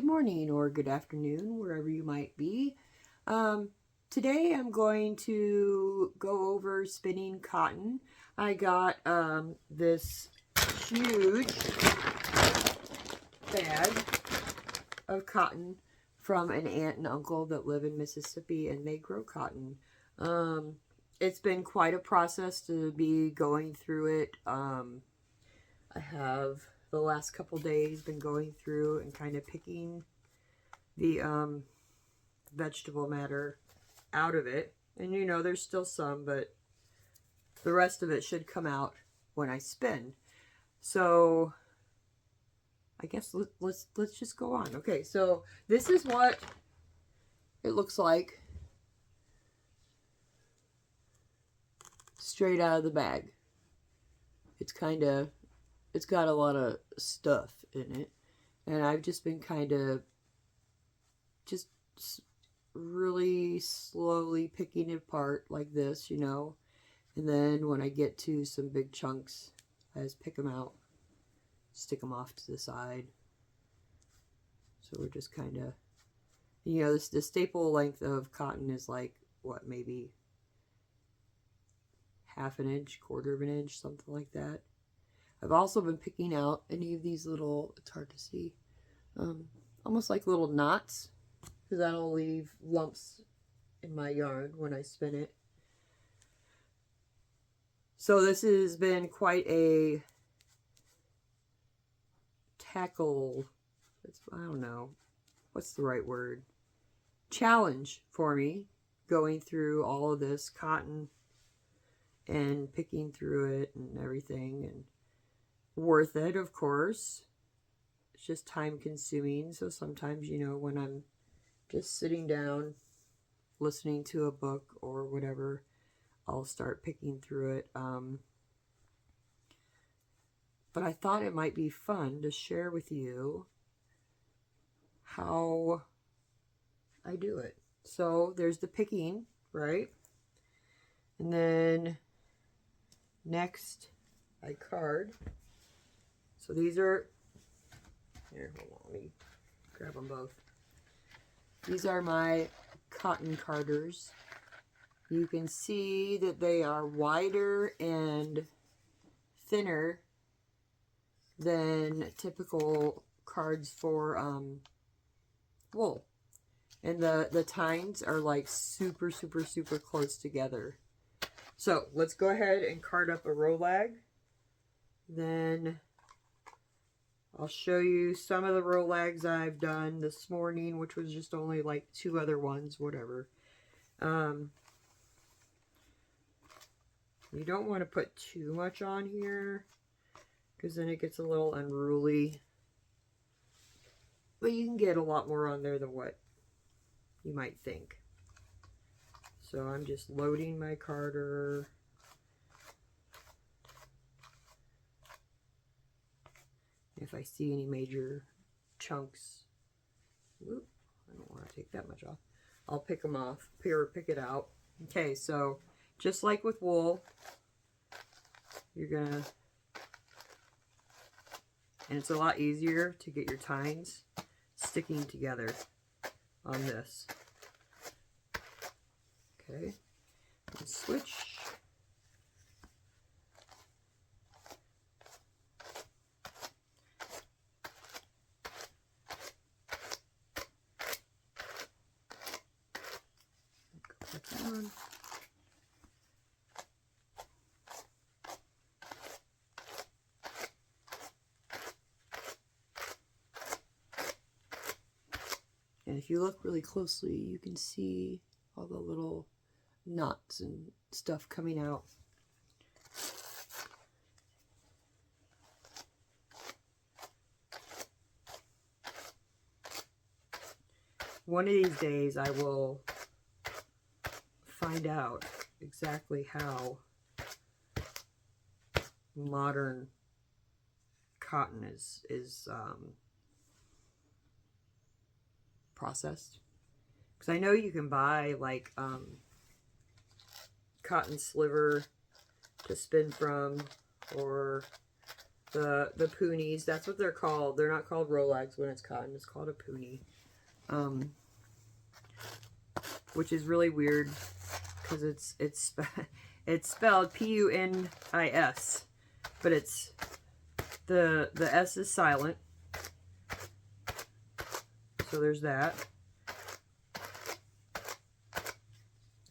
morning or good afternoon, wherever you might be. Today I'm going to go over spinning cotton. I got this huge bag of cotton from an aunt and uncle that live in Mississippi, and they grow cotton. It's been quite a process to be going through it. I have the last couple days been going through and kind of picking the vegetable matter out of it. And you know, there's still some, but the rest of it should come out when I spin. So I guess let's just go on. Okay, so this is what it looks like straight out of the bag. It's got a lot of stuff in it, and I've just been kind of just really slowly picking it apart like this, you know, and then when I get to some big chunks, I just pick them out, stick them off to the side. So we're just kind of, you know, the staple length of cotton is like, what, maybe half an inch, quarter of an inch, something like that. I've also been picking out any of these little, it's hard to see, almost like little knots, because that'll leave lumps in my yarn when I spin it. So this has been quite a tackle, I don't know, what's the right word, challenge for me, going through all of this cotton and picking through it and everything, and worth it, of course. It's just time consuming. So sometimes, you know, when I'm just sitting down listening to a book or whatever, I'll start picking through it. But I thought it might be fun to share with you how I do it. So there's the picking, right? And then next I card. So these are, here, hold on, let me grab them both. These are my cotton carders. You can see that they are wider and thinner than typical cards for wool. And the tines are like super close together. So let's go ahead and card up a Rolag. Then I'll show you some of the Rolags I've done this morning, which was just only like 2 other ones, whatever. You don't want to put too much on here, because then it gets a little unruly. But you can get a lot more on there than what you might think. So I'm just loading my carder. If I see any major chunks, whoop, I don't want to take that much off, I'll pick them off, pick it out. Okay, so just like with wool, you're gonna, and it's a lot easier to get your tines sticking together on this. Okay, and switch. On. And if you look really closely, you can see all the little knots and stuff coming out. One of these days I will find out exactly how modern cotton is processed, because I know you can buy like cotton sliver to spin from, or the poonies. That's what they're called. They're not called Rolags when it's cotton. It's called a poonie. Which is really weird because it's spelled P-U-N-I-S, but it's the S is silent. So there's that.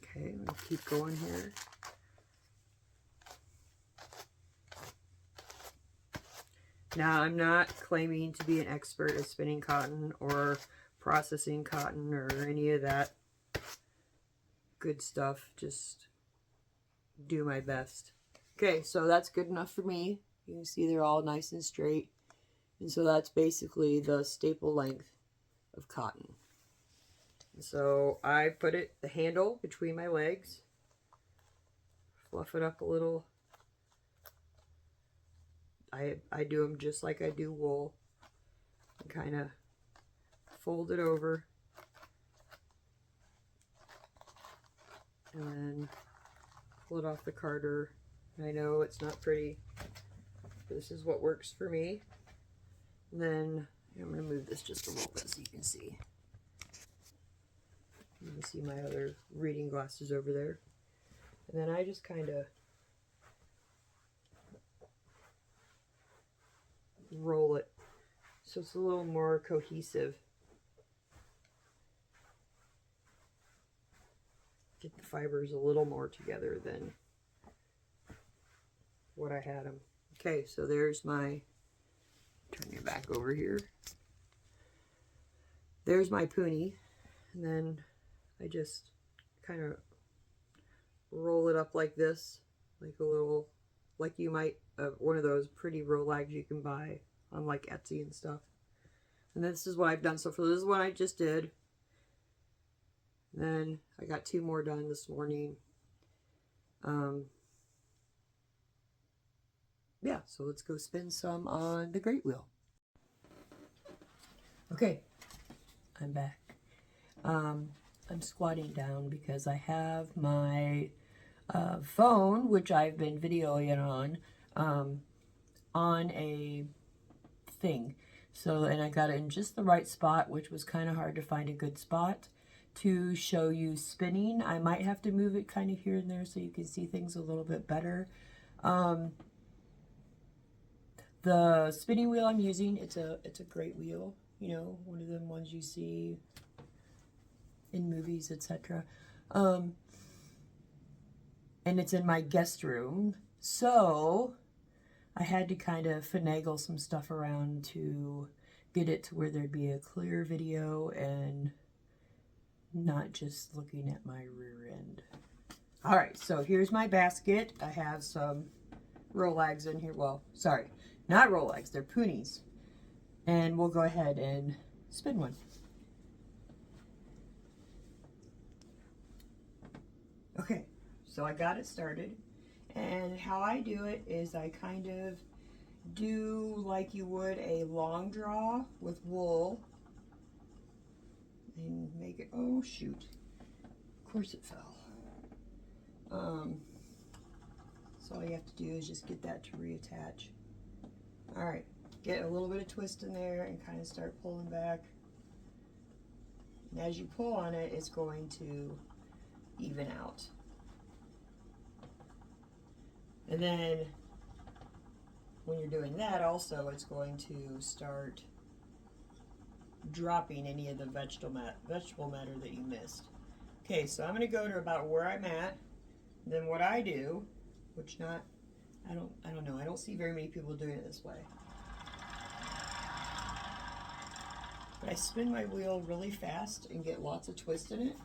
Okay, I'm gonna keep going here. Now, I'm not claiming to be an expert at spinning cotton or processing cotton or any of that good stuff. Just do my best. Okay, so that's good enough for me. You can see they're all nice and straight. And so that's basically the staple length of cotton. And so I put the handle between my legs, fluff it up a little. I do them just like I do wool, and kind of fold it over, and then pull it off the carder. I know it's not pretty, but this is what works for me. And then I'm going to move this just a little bit so you can see. You can see my other reading glasses over there. And then I just kind of roll it so it's a little more cohesive. Get the fibers a little more together than what I had them. Okay, so there's my, turn your back over here. There's my poonie, and then I just kind of roll it up like this, like a little, like you might, one of those pretty Rolags you can buy on like Etsy and stuff. And this is what I've done so far. This is what I just did. And then I got 2 more done this morning. Yeah, so let's go spin some on the Great Wheel. Okay, I'm back. I'm squatting down because I have my phone, which I've been videoing on a thing. So, and I got it in just the right spot, which was kind of hard to find a good spot to show you spinning. I might have to move it kind of here and there so you can see things a little bit better. The spinning wheel I'm using, it's a great wheel, you know, one of them ones you see in movies, etc. And it's in my guest room, so I had to kind of finagle some stuff around to get it to where there'd be a clear video and not just looking at my rear end. All right, so here's my basket. I have some Rolags in here. Well, sorry, not Rolags, they're poonies. And we'll go ahead and spin one. Okay, so I got it started. And how I do it is I kind of do like you would a long draw with wool. And make it, oh shoot, of course it fell. So all you have to do is just get that to reattach. All right, get a little bit of twist in there and kind of start pulling back. And as you pull on it, it's going to even out. And then when you're doing that also, it's going to start dropping any of the vegetable matter that you missed. Okay, so I'm going to go to about where I'm at. Then what I do, which I don't know, I don't see very many people doing it this way. But I spin my wheel really fast and get lots of twist in it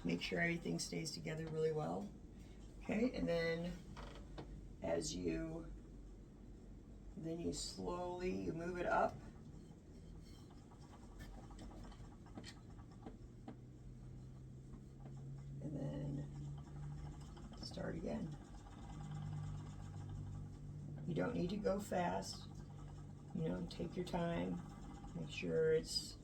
to make sure everything stays together really well. Okay, and then you slowly move it up. And then start again. You don't need to go fast. You know, take your time. Make sure it's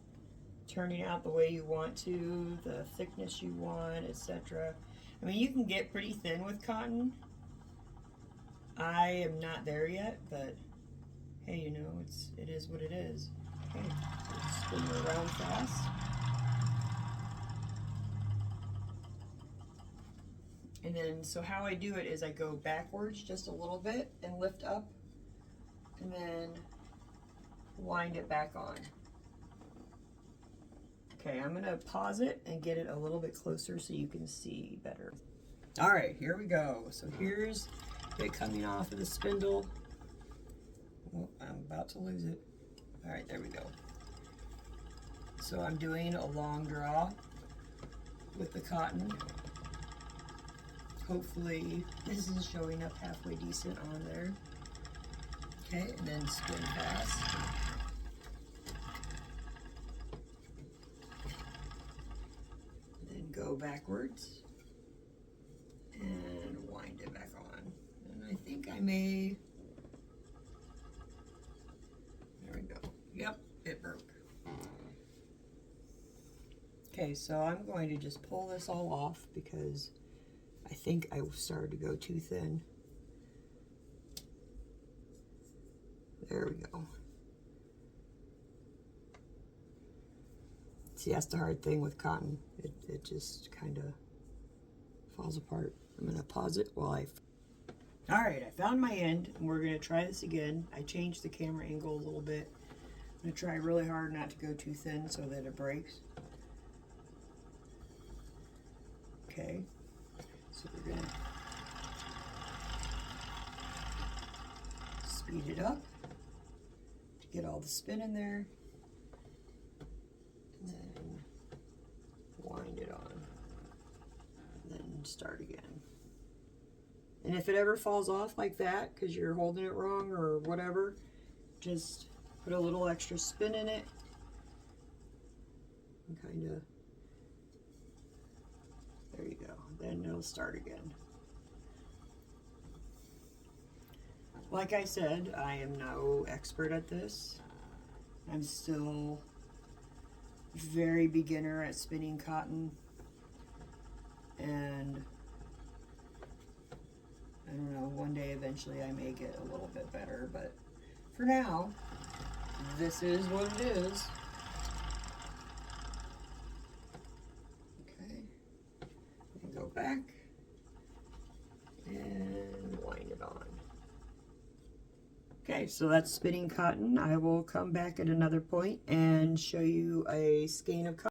turning out the way you want to, the thickness you want, etc. I mean, you can get pretty thin with cotton. I am not there yet, but hey, you know, it is what it is. Okay, so spin her around fast. And then, so how I do it is I go backwards just a little bit and lift up, and then wind it back on. Okay, I'm gonna pause it and get it a little bit closer so you can see better. All right, here we go. So here's it coming off of the spindle. Oh, I'm about to lose it. All right, there we go. So I'm doing a long draw with the cotton. Hopefully this is showing up halfway decent on there. Okay, and then spin fast. Then go backwards and wind it back on. And I think I may, there we go. Yep, it broke. Okay, so I'm going to just pull this all off because I think I started to go too thin. There we go. See, that's the hard thing with cotton. It just kind of falls apart. I'm gonna pause it while All right, I found my end, and we're gonna try this again. I changed the camera angle a little bit. I'm gonna try really hard not to go too thin so that it breaks. Okay, so we're gonna speed it up to get all the spin in there, and then wind it on, and then start again. And if it ever falls off like that because you're holding it wrong or whatever, just put a little extra spin in it and kind of, there you go, then it'll start again. Like I said, I am no expert at this. I'm still very beginner at spinning cotton, and I don't know, one day eventually I may get a little bit better, but for now, this is what it is. Okay, and go back and wind it on. Okay, so that's spinning cotton. I will come back at another point and show you a skein of cotton.